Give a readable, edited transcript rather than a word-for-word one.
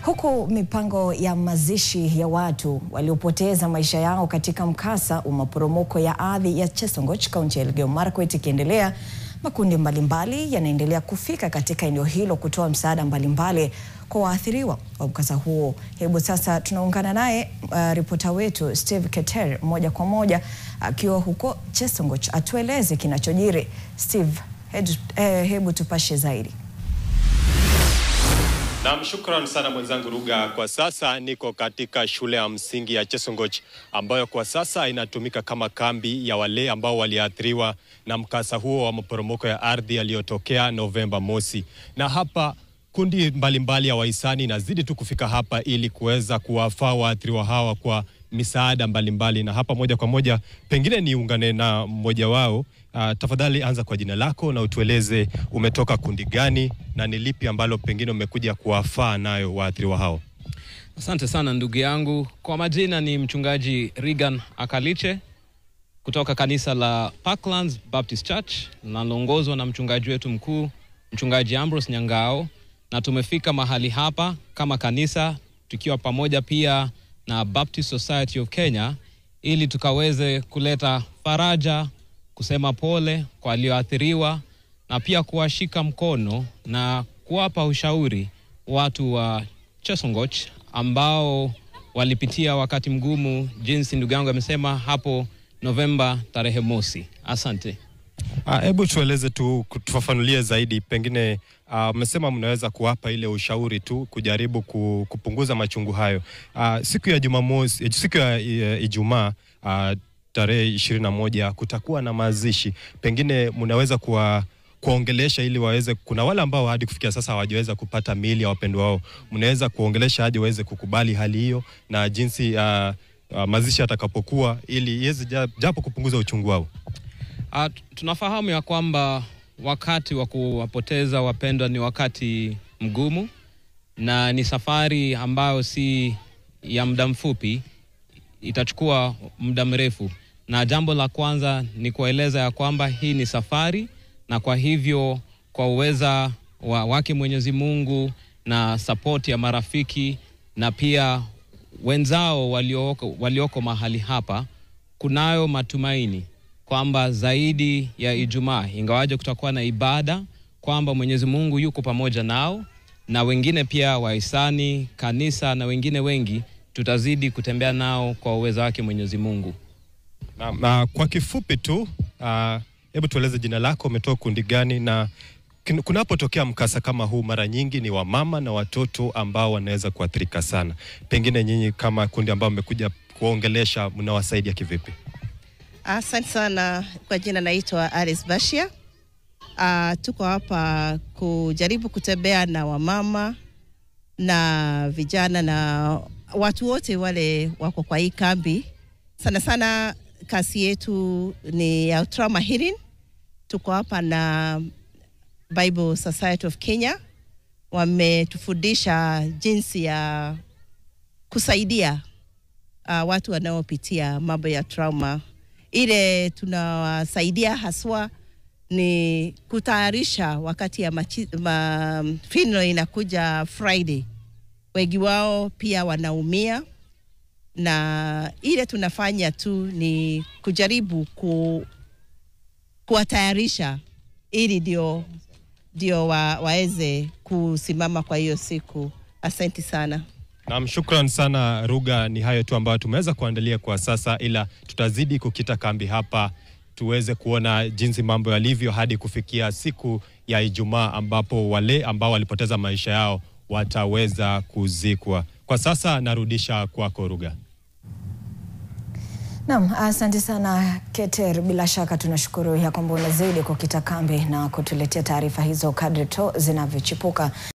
Huku mipango ya mazishi ya watu waliopoteza maisha yao katika mkasa wa maporomoko ya ardhi ya Chesongoch, kaunti ya Elgeyo Marakwet ikiendelea, makundi mbalimbali yanaendelea kufika katika eneo hilo kutoa msaada mbalimbali kwa waathiriwa wa mkasa huo. Hebu sasa tunaungana naye ripota wetu Steve Keter moja kwa moja akiwa huko Chesongoch atueleze kinachojiri. Steve, hebu tupashe zaidi. Naam, shukran sana mwenzangu Ruga. Kwa sasa niko katika shule ya msingi ya Chesongoch ambayo kwa sasa inatumika kama kambi ya wale ambao waliathiriwa na mkasa huo wa maporomoko ya ardhi yaliyotokea Novemba mosi. Na hapa kundi mbalimbali ya wahisani inazidi tu kufika hapa ili kuweza kuwafaa waathiriwa hawa kwa misaada mbalimbali. Na hapa moja kwa moja pengine niungane na mmoja wao. Tafadhali anza kwa jina lako na utueleze umetoka kundi gani na ni lipi ambalo pengine umekuja kuwafaa nayo waathiriwa hao. Asante sana ndugu yangu. Kwa majina ni mchungaji Regan Akaliche kutoka kanisa la Parklands Baptist Church, na naongozwa na mchungaji wetu mkuu mchungaji Ambrose Nyangao, na tumefika mahali hapa kama kanisa tukiwa pamoja pia na Baptist Society of Kenya ili tukaweze kuleta faraja, kusema pole kwa walioathiriwa na pia kuwashika mkono na kuwapa ushauri watu wa Chesongoch ambao walipitia wakati mgumu jinsi ndugu yangu amesema hapo Novemba tarehe mosi. Asante. Hebu tueleze tu, tufafanulie zaidi, pengine mmesema mnaweza kuwapa ile ushauri tu kujaribu kupunguza machungu hayo. Siku ya Jumamosi, siku ya Ijumaa tarehe 21 kutakuwa na mazishi. Pengine mnaweza kuongelesha ili waweze, kuna wale ambao hadi kufikia sasa hawajaweza kupata miili ya wapendwa wao, mnaweza kuongelesha hadi waweze kukubali hali hiyo na jinsi mazishi atakapokuwa ili yeze japo kupunguza uchungu wao. Tunafahamu ya kwamba wakati wa kuwapoteza wapendwa ni wakati mgumu na ni safari ambayo si ya muda mfupi, itachukua muda mrefu. Na jambo la kwanza ni kueleza ya kwamba hii ni safari, na kwa hivyo kwa uweza wake Mwenyezi Mungu na support ya marafiki na pia wenzao walioko mahali hapa, kunayo matumaini kwamba zaidi ya Ijumaa, ingawaje kutakuwa na ibada, kwamba Mwenyezi Mungu yuko pamoja nao, na wengine pia wahisani, kanisa na wengine wengi tutazidi kutembea nao kwa uwezo wake Mwenyezi Mungu. Na kwa kifupi tu, hebu tueleze jina lako, umetoka kundi gani, na kunapotokea mkasa kama huu mara nyingi ni wamama na watoto ambao wanaweza kuathirika sana. Pengine nyinyi kama kundi ambao mmekuja kuongelesha, mnawasaidia kivipi? Asante sana. Kwa jina naitwa Aris Bashia. Tuko hapa kujaribu kutembea na wamama na vijana na watu wote wale wako kwa hii kambi. Sana sana kasi yetu ni ya trauma healing. Tuko hapa na Bible Society of Kenya. Wametufundisha jinsi ya kusaidia watu wanaopitia mambo ya trauma. Ile tunawasaidia haswa ni kutayarisha wakati ya funeral inakuja Friday. Wengi wao pia wanaumia, na ile tunafanya tu ni kujaribu kuwatayarisha ili ndio waweze kusimama kwa hiyo siku. Asante sana. Naam, shukran sana Ruga. Ni hayo tu ambayo tumeweza kuandalia kwa sasa, ila tutazidi kukita kambi hapa tuweze kuona jinsi mambo yalivyo hadi kufikia siku ya Ijumaa ambapo wale ambao walipoteza maisha yao wataweza kuzikwa. Kwa sasa narudisha kwako Ruga. Naam, asante sana Keter. Bila shaka tunashukuru ya kwamba unazidi kukita kambi na kutuletea taarifa hizo kadri tu zinavyochipuka.